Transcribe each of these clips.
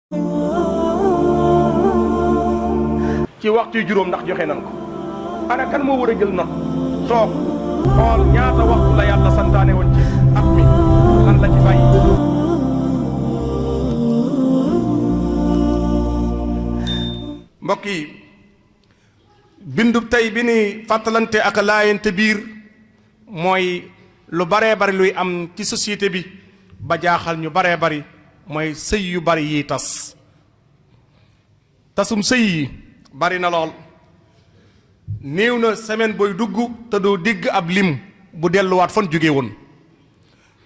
ci waxtu juróom ndax joxe nan ko ana kan moo war a jël note toog xool ñaata waxtu la yàlla santaane woon ci at mi lan la ci bàyyi. mbokk yi bindu tey bi ni fàttalante ak laayante biir mooy lu baree bari luy am ci société bi ba jaaxal ñu baree bari mooy sëy yu bari yi tas tasum sëy yi bari na lool néew na semaine booy dugg te doo digg ab lim bu delluwaat fan jóge woon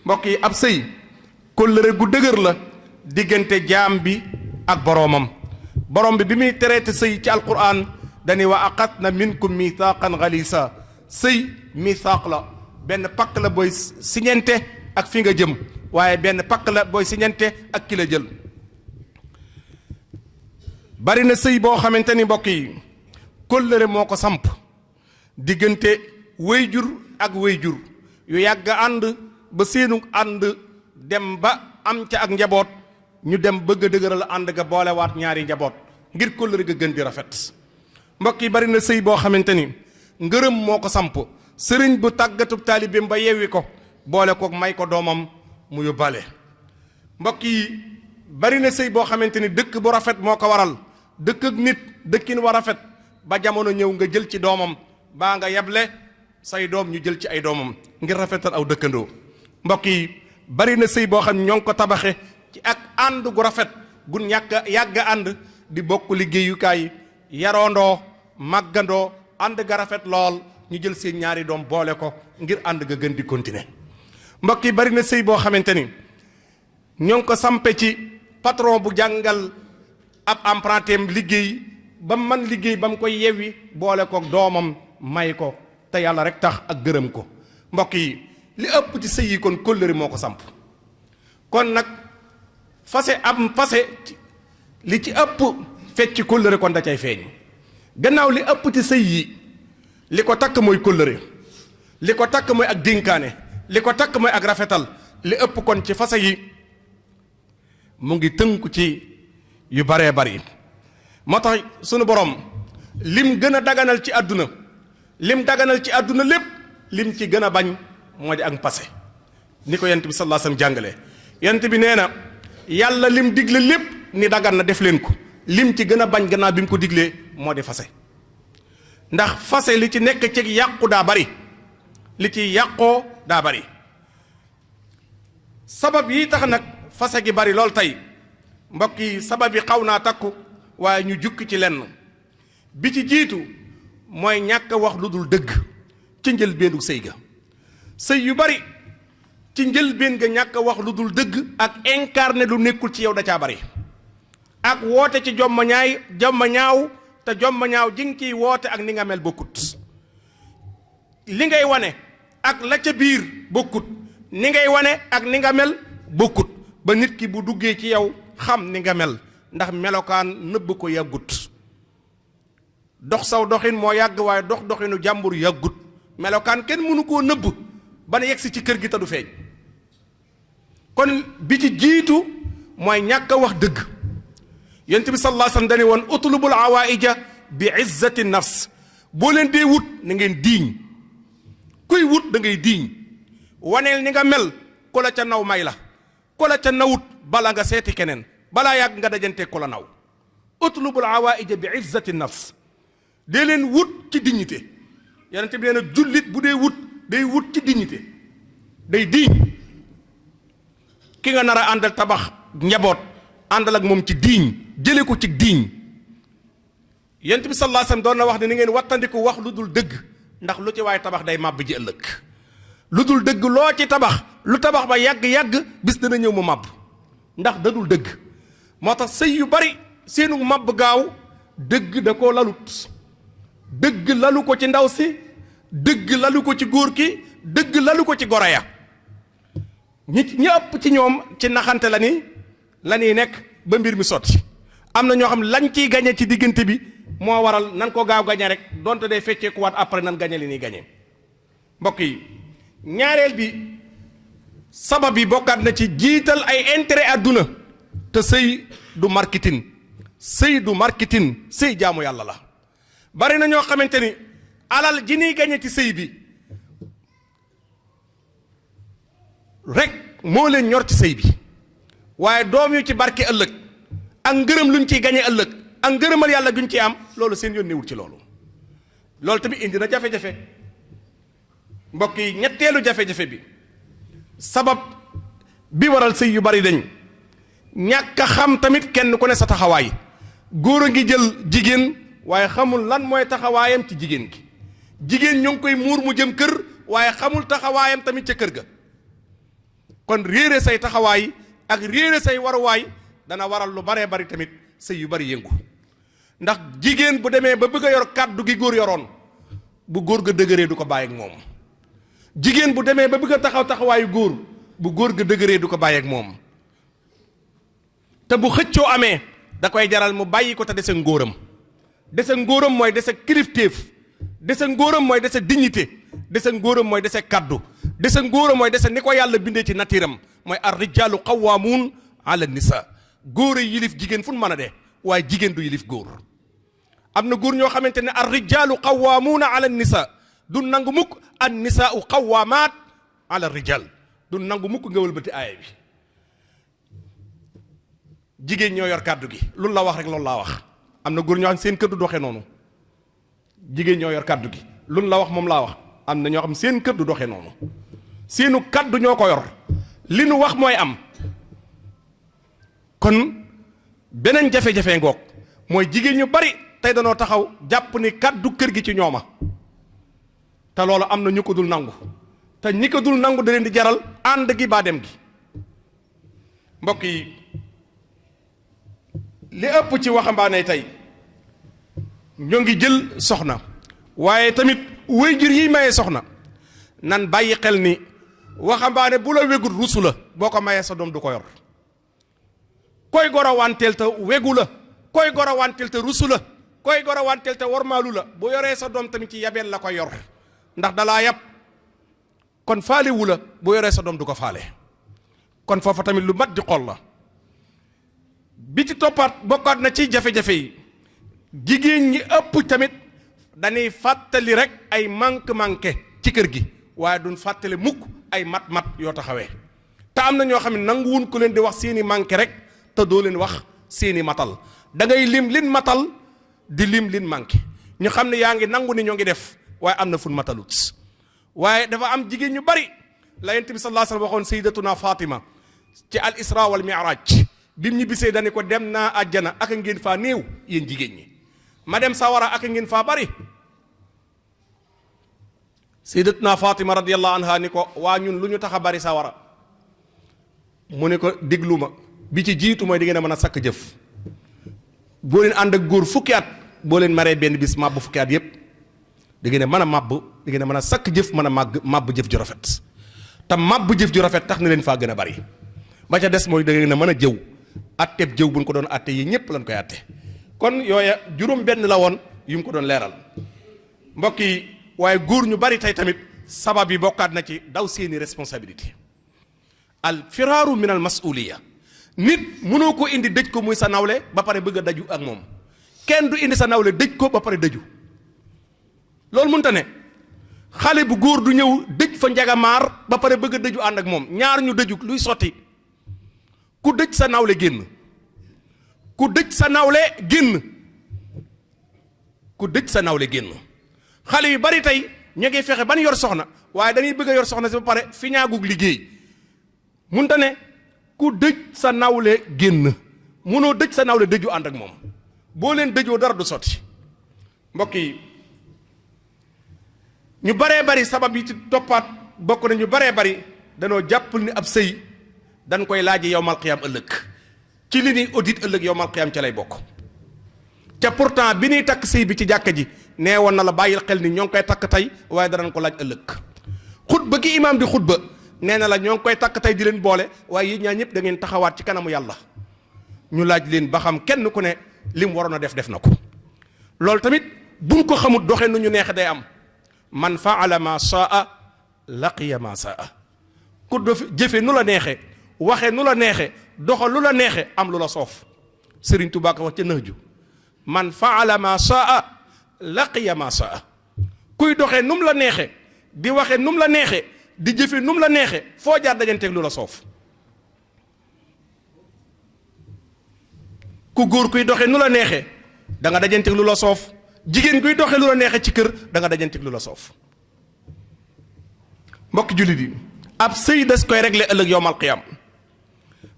mbokk yi ab sëy kóllëre gu dëgër la diggante jaam bi ak boroomam borom bi muy tereete sëy ci alquran dani wa aqadna minkum mithaqan ghalisa sëy mithaq la benn pakk la booy siñente ak fi nga jëm waaye benn pakk la booy siñente ak ki la jël bari na sëy boo xamante ni mbokk yi kóllëre moo ko samp diggante wéyjur ak wéyjur yu yàgg ànd ba seenu ànd dem ba am ca ak njaboot ñu dem bëgg a dëgëral ànd ga boolewaat ñaari njaboot ngir kóllëre ga gën di rafet mbokk yi bari na sëy boo xamante ni ngërëm moo ko samp sëriñ bu tàggatub taalibeem ba yewwi ko boole ko may ko doomam mu yóbbaale mbokk yi bari na sëy boo xamante ni dëkk bu rafet moo ko waral dëkk ak nit dëkkin wa rafet ba jamono ñëw nga jël ci doomam baa nga yeble say doom ñu jël ci ay doomam ngir rafetal aw dëkkandoo mbokk yi bari na sëy boo xam ne ñoo ngi ko tabaxe ci ak ànd gu rafet gu ñàkk yàgg ànd di bokk liggéeyukaay yaroondoo màggandoo ànd ga rafet lool ñu jël seen ñaari doom boole ko ngir ànd ga gën di continuer mbokk yi bari na sëy boo xamante ni ñoo ngi ko sampe ci patron bu jàngal ab apprentim liggéey ba man liggéey ba mu koy yewwi boole ko doomam may ko te yàlla rek tax ak gërëm ko mbokk yi li ëpp ci sëy yi kon kóllëre moo ko samp kon nag fase li ci ëpp fecc kóllëre kon da cay feeñ gannaaw li ëpp ci sëy yi li ko takk mooy kóllëre li ko takk mooy ak dénkaane li ko takk mooy ak rafetal li ëpp kon ci fase yi mu ngi tënku ci yu baree bari moo tax sunu borom lim gën a daganal ci àdduna lépp lim ci gën a bañ moo di ak passé ni ko yent bi sallallahu alayhi wasallam jàngale yent bi nee na yàlla lim digle lépp ni dagan na def leen ko lim ci gën a bañ gannaaw bi mu ko diglee moo di fase ndax fase li ci nekk ci yàqu daa bari li ci yàqoo daa bari sabab yi tax nag fase gi bari lool tey mbokk yi sabab yi xaw naa takku waaye ñu jukki ci lenn bi ci jiitu mooy ñàkk wax lu dul dëgg ci njëlbeenu sëy ga sëy yu bari ci njëlbeen ga ñàkk wax lu dul dëgg ak incarné lu nekkul ci yow da caa bari ak woote ci jomma ñaaw te jomma ñaaw ji nga ciy woote ak ni nga mel bokkut li ngay wane ak la ca biir bokkut ni ngay wane ak ni nga mel bokkut ba nit ki bu duggee ci yow xam ni nga mel ndax melokaan nëbb ko yàggut dox saw doxin moo yàgg waaye doxinu jàmbur yàggut melokaan kenn mënu koo nëbb ba ne yegsi ci kër gi te du feeñ kon bi ci jiitu mooy ñàkk a wax dëgg yonent bi sallallahu alayhi wasallam dañu woon utlubul awaïja bi izzati nafs boo leen dee wut na ngeen diiñ kuy wut da ngay diiñ waneel ni nga mel ku la ca naw may la ku la ca nawut bala nga seeti keneen balaa yàgg nga dajante ku la naw utlubul awaïja bi izzati nafs dee leen wut ci dignité yonent bi nee na jullit bu dee wut day wut ci dignité day diiñ ki nga nar a àndal tabax njaboot àndal ak moom ci diiñ jële ko ci diiñ yonent bi sallallahu alayhi wasallam doon na wax ne ni ngeen wattandiku wax lu dul dëgg ndax lu ci waay tabax day màbb ji ëllëg lu dul dëgg loo ci tabax lu tabax ba yàgg-yàgg bis dana ñëw mu màbb ndax da dul dëgg moo tax sëy yu bari seenu màbb gaaw dëgg da koo lalut dëgg lalu ko ci ndaw si dëgg lalu ko ci góor ki dëgg lalu ko ci goro ya ñi ëpp ci ñoom ci naxante la ni nekk ba mbir mi sotti am na ñoo xam lañ ciy gañe ci diggante bi moo waral nan ko gaaw gañe rek donte day feccee ku waat après nan gañe li ñuy gañe mbokk yi ñaareel bi sabab yi bokkaat na ci jiital ay intérêt àdduna te sëy du marketing sëy du marketing sëy jaamu yàlla la. bari na ñoo xamante ni alal ji ñuy gañe ci sëy bi rek moo leen ñor ci sëy bi waaye doom yu ci barke ëllëg ak ngërëm luñ ciy gañe ëllëg ak ngërëmal yàlla guñ ci am loolu seen yoon newul ci loolu. loolu tamit indi na jafe-jafe mbokk yi. ñetteelu jafe-jafe bi sabab bi waral sëy yu bari dañ ñàkk a xam tamit kenn ku ne sa taxawaay. góor a ngi jël jigéen waaye xamul lan mooy taxawaayam ci jigéen gi. jigéen ñoo ngi koy muur mu jëm kër waaye xamul taxawaayam tamit ca kër ga. kon réere say taxawaay ak réere say waruwaay dana waral lu baree bari tamit sëy yu bari yëngu. ndax jigéen bu demee ba bëgg a yor kàddu gi góor yoroon bu góor ga dëgëree du ko bàyyi ak moom. jigéen bu demee ba bëgg a taxaw taxawaayu góor bu góor ga dëgëree du ko bàyyi ak moom. te bu xëccoo amee da koy jaral mu bàyyi ko te dese ngóoram. dese ngóoram mooy dese kilifteef. dese ngóoram mooy dese dignité. dese ngóoram mooy dese kàddu. dese ngóoram mooy dese ni ko yàlla bindee ci natiiram mooy ar rijaalu qawwaamuun ala nisa. góor yi yilif jigéen fu mu mën a dee waaye jigéen du yilif góor. am na góor ñoo xamante ne ar rijaalu qawwaamuuna ala nisa du nangu mukk an nisaau qawwaamaat ala rijaal du nangu mukk nga wëlbati aaya bi. jigéen ñoo yor kàddu gi loolu la wax rek loolu laa wax. am na góor ñoo xam seen kër du doxee noonu. jigéen ñoo yor kàddu gi loolu la wax moom laa wax. am na ñoo xam seen kër du doxee noonu. seenu kàddu ñoo ko yor li nu wax mooy am. kon beneen jafe-jafe ngoog mooy jigéen ñu bari tey danoo taxaw jàpp ni kàddu kër gi ci ñooma. te loolu am na ñu ko dul nangu. te ñi ko dul nangu da leen di jaral ànd gi baa dem gi. mbokk yi li ëpp ci waxambaane tey ñoo ngi jël soxna waaye tamit waajur yi mayee soxna nan bàyyi xel ni waxambaane bu la wegul rusu la boo ko mayee sa doom du ko yor. koy goro wanteel te wegu la koy goro wanteel te rusu la koy goro wanteel te wormaalu la bu yoree sa doom tamit ci yabeel la koy yor ndax dalaa yab. kon faale wu la bu yoree sa doom du ko faale. kon foofa tamit lu mat di xool la. bi ci toppaat bokkaat na ci jafe-jafe yi jigéen ñi ëpp tamit dañuy fàttali rek ay manque ci kër gi waaye duñ fàttali mukk ay mat yoo taxawee. te am na ñoo xam ne nanguwun ku leen di wax seeni manque rek te doo leen wax seeni matal da ngay lim lin matal di lim lin manque ñu xam ne yaa ngi nangu ni ñoo ngi def waaye am na fun matalut. waaye dafa am jigéen ñu bari la Yonent bi sallallahu alayhi wa sallam waxoon sayyidatuna Fatima ci al isra wal mi'raj bim ñu bisee dañu ko dem naa àjjana ak ngeen faa néew yéen jigéen ñi ma dem sawara ak ngeen faa bari. sayyidatuna Fatima radiyallahu anha ni ko waa ñun lu ñu tax a bari sawara mu ne ko déglu ma bi ci jiitu mooy di ngeen a mën a sakk jëf boo leen ànd ak góor fukki at boo leen maree benn bis màbb fukki at yépp di ngeen a mën a màbb di ngeen a mën a sakk jëf mën a màbb jëf ju rafet. te màbb jëf ju rafet tax na leen faa gën a bari ba ca des mooy da ngeen a mën a jëw atteb jëw bu ñu ko doon atte yi ñëpp lañ koy atte. kon yooya juróom benn la woon yu mu ko doon leeral mbokk yi. waaye góor ñu bari tey tamit sabab yi bokkaat na ci daw seeni responsabilité. al firaaru min al masuliya nit mënoo ko indi dëj ko muy sa nawle ba pare bëgg a daju ak moom. kenn du indi sa nawle dëj ko ba pare daju loolu mënta ne. xale bu góor du ñëw dëj fa njagamaar ba pare bëgg a dëju ànd ak moom ñaar ñu dëju luy sotti. ku dëj sa nawle génn ku dëj sa nawle génn ku dëj sa nawle génn. xale yu bari tey ñu ngi fexe ban yor soxna waaye dañuy bëgg a yor soxna si ba pare fi ñaagug liggéey munta ne ku dëj sa nawle génn munoo dëj sa nawle dëju ànd ak moom boo leen dëjoo dara du sotti. mbokk yi ñu baree bari sabab yi ci toppaat bokk na ñu baree bari danoo jàppal ni ab sëy dañ koy laaji yowmal qiyaam ëllëg ci li ñuy audit ëllëg yowmal qiyaam ca lay bokk. te pourtant bi ñuy takk sëy bi ci jàkka ji nee woon na la bàyyil xel ni ñoo ngi koy takk tey waaye danañ ko laaj ëllëg. xutba gi imaam di xutba nee na la ñoo ngi koy takk tey di leen boole waaye yéen ñaa ñëpp da ngeen taxawaat ci kanamu yàlla ñu laaj leen ba xam kenn ku ne li mu waroon a def na ko. loolu tamit buñ ko xamut doxee nu ñu neexe day am man faala ma saa laqiya ma saa ku def jëfe nu la neexe waxe nu la neexe doxal lu la neexe am lu la soof. Serigne Touba ko wax ca Nahju man faala ma saa laqiya ma saa. kuy doxee num la neexe di waxe num la neexe di jëfe num la neexe foo jaar dajanteeg lu la soof. ku góor kuy doxee nu la neexe da nga dajanteeg lu la soof. jigéen kuy doxee lu la neexe ci kër da nga dajanteeg lu la soof. mbokk jullit yi ab sëy des koy régler ëllëg yowmal qiyam.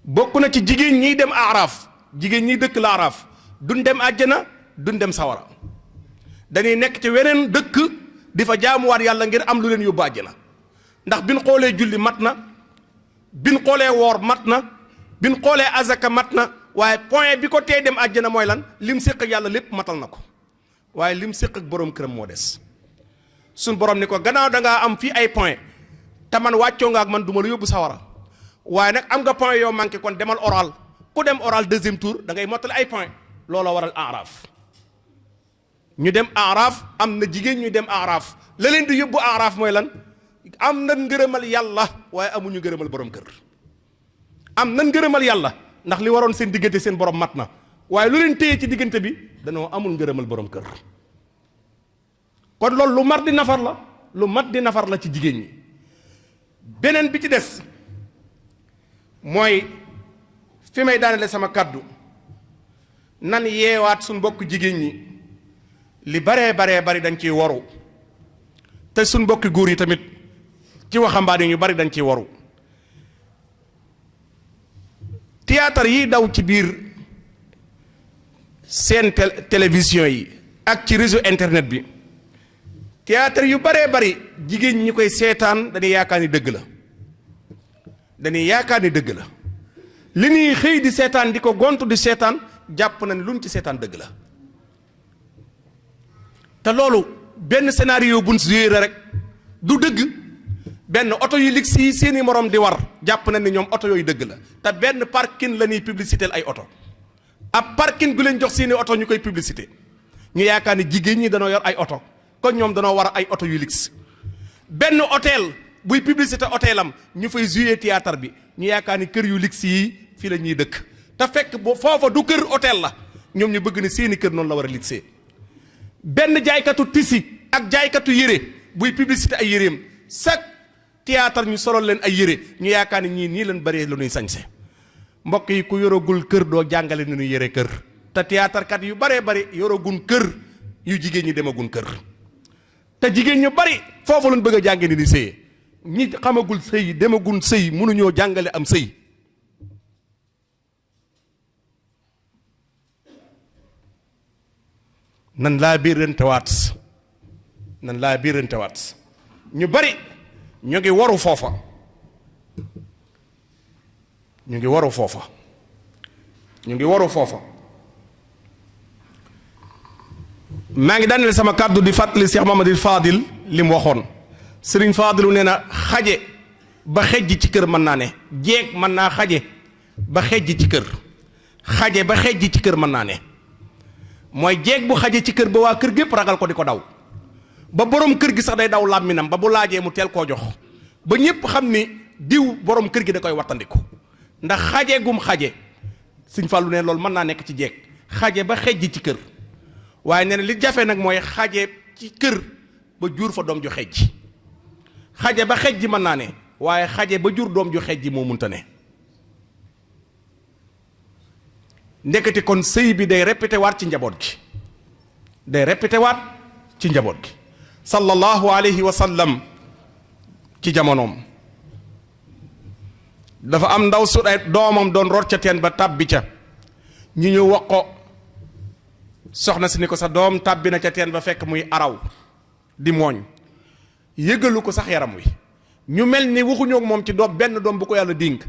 bokk na ci jigéen ñiy dem aaraaf jigéen ñiy dëkk la aaraaf duñ dem àjjana duñ dem sawara dañuy nekk ci weneen dëkk di fa jaamuwaat yàlla ngir am lu leen yóbbu àjjana. ndax bin xoolee julli mat na bin xoolee woor mat na bin xoolee azaka mat na waaye point bi ko tee dem àjjana mooy lan lim séq ak yàlla lépp matal na ko waaye lim séq ak borom këram moo des. suñ borom ni ko gannaaw da ngaa am fii ay point te man wàccoo nga ak man du ma la yóbbu sawara waaye nag am nga point yoo manqué kon demal oral ku dem oral deuxième tour da ngay mottali ay point looloo waral aaraaf. ñu dem aaraaf am na jigéen ñu dem aaraaf la leen di yóbbu aaraaf mooy lan am na ngërëmal yàlla waaye amuñu ngërëmal borom kër. am na ngërëmal yàlla ndax li waroon seen diggante seen borom mat na waaye lu leen téye ci diggante bi danoo amul ngërëmal borom kër. kon loolu lu mat di nafar la lu mat di nafar la ci jigéen ñi. beneen bi ci des mooy fi may daanele sama kàddu nan yeewaat suñ mbokk jigéen ñi li baree bari dañ ciy waru te suñ mbokki góor yi tamit ci waxambaane ñu bari dañ ciy waru. théâtre yi daw ci biir seen télévision yi ak ci réseau internet bi théâtre yu baree bari jigéen ñi koy seetaan dañuy yaakaar ni dëgg la dañuy yaakaar ni dëgg la li ñuy xëy di seetaan di ko gontu di seetaan jàpp na ne luñ ci seetaan dëgg la. te loolu benn scénario buñ joué rek du dëgg benn oto yu ligg si seeni morom di war jàpp na ni ñoom oto yooyu dëgg la te benn parking la ñuy publicité ay oto ab parking gu leen jox seeni oto ñu koy publicité ñu yaakaar ni jigéen ñi danoo yor ay oto kon ñoom danoo war ay oto yu ligg benn hôtel buy publicité hôtelam ñu fay joué théâtre bi ñu yaakaar ni kër yu ligg yi fii la ñuy dëkk te fekk bu foofa du kër hôtel la ñoom ñu bëgg ne seeni kër noonu la war a ligg benn jaaykatu tisi ak jaaykatu yére buy publicité ay yéreem chaque théâtre ñu solol leen ay yére ñu yaakaar ni ñii nii leen bëree lu ñuy sañse. mbokk yi ku yoragul kër doo jàngale ni ñuy yére kër te théâtre kat yu baree bari yoragun kër yu jigéen ñi demagun kër te jigéen ñu bari foofu lañ bëgg a jànge ni ni sëyee ñi xamagul sëy demagun sëy mënuñoo jàngale am sëy. nan laa biirantewaat ñu bari ñu ngi waru foofa maa ngi daaneel sama kàddu di fàttali Cheikh Mamadou Fadil li mu waxoon. Serigne Fadilu nee na xaje ba xejj ci kër mën naa ne jeeg mën naa xaje ba xejj ci kër xaje ba xejj ci kër mën naa ne mooy jeeg bu xaje ci kër ba waa kër gépp ragal ko di ko daw ba borom kër gi sax day daw làmminam ba bu laajee mu teel koo jox ba ñépp xam ni diw borom kër gi da koy wattandiku ndax xaje gum xaje Sëñ Fallu ne loolu mën naa nekk ci jeeg xaje ba xejj ci kër waaye nee na li jafe nag mooy xaje ci kër ba jur fa doom ju xejj xaje ba xejj mën naa ne waaye xaje ba jur doom ju xejj moo munta ne. ndekete kon sëy bi day répété waat ci njaboot gi sallallahu alayhi wa sallam ci jamonoom dafa am ndaw su ay doomam doon rot ca teen ba tàbbi ca ñu ñëw wax ko soxna si ni ko sa doom tàbbi na ca teen ba fekk muy araw di mooñ yëgalu ko sax yaram wi ñu mel ni waxuñoo ak moom ci doom benn doom bu ko yàlla dénk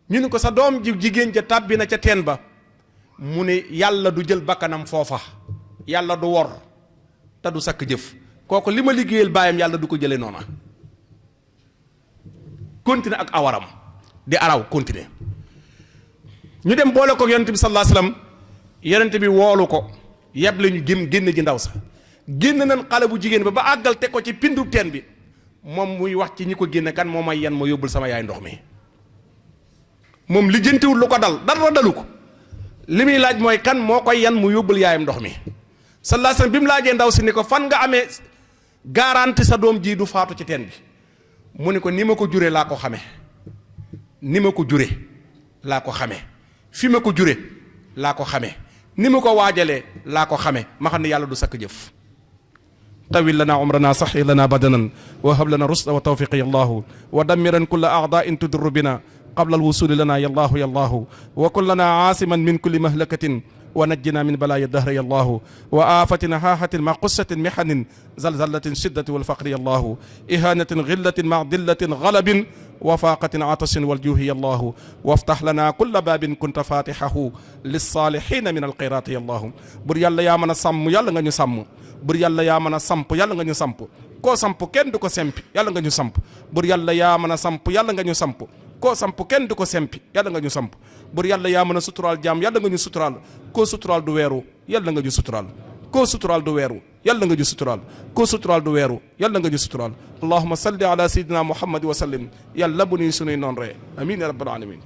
ñu ni ko sa doom ji jigéen ja tàbbi na ca teen ba mu ne yàlla du jël bakkanam foofa yàlla du wor te du sakk jëf kooku li ma liggéeyal baayam yàlla du ko jële noona continuer ak awaram di araw continuer ñu dem boole ko yonent bi sallallahu alayhi wasallam yonent bi woolu ko yeb la ñu génn ji ndaw sa génn nañ xale bu jigéen ba àggal teg ko ci pindu teen bi moom muy wax ci ñi ko génne kan moo may yan ma yóbbul sama yaay ndox mi moom lijjantiwul lu ko dal dara dalu ko li muy laaj mooy kan moo koy yan mu yóbbul yaayam ndox mi sallallahu alayhi wasallam bi mu laajee ndaw si ni ko fan nga amee garanti sa doom ji du faatu ci teen bi mu ni ko ni ma ko jure laa ko xamee ni ma ko jure laa ko xamee fi ma ko jure laa ko xamee ni ma ko waajalee laa ko xamee ma xam ne yàlla du sakk jëf tawil lana umrana saxi lana badanan wa hab lana rusda wa tawfiqi yallahu wa dammiran kulla a'da'in tudurru bina qabla alwusuli lana yallahu yallahu wa kun lana aasiman min kulli mahlakatin ونجنا من بلايا الدهر يا الله وآفة هاهة مع قصة محن زلزلة شدة والفقر يا الله إهانة غلة مع ذلة غلب وفاقة عطش والجوه يا الله وافتح لنا كل باب كنت فاتحه للصالحين من الخيرات يا الله بur yàlla yaa mën a sàmm yàlla nga ñu sàmm bur yàlla yaa mën a samp yàlla nga ñu samp koo samp kenn du ko sempi yàlla nga ñu samp bur yàlla yaa mën a samp yàlla nga ñu samp koo samp kenn du ko sempi yàlla nga ñu samp bur yàlla yaa mën a suturaal jaam yàlla nga ñu suturaal koo suturaal du weeru yàlla nga ñu suturaal koo suturaal du weeru yàlla nga ñu suturaal koo suturaal du weeru yàlla nga ñu suturaal allahumma salli ala sayyidina muhammad wa sallim yàlla bu nuy sunuy noon ree amiin ya rabbal alamin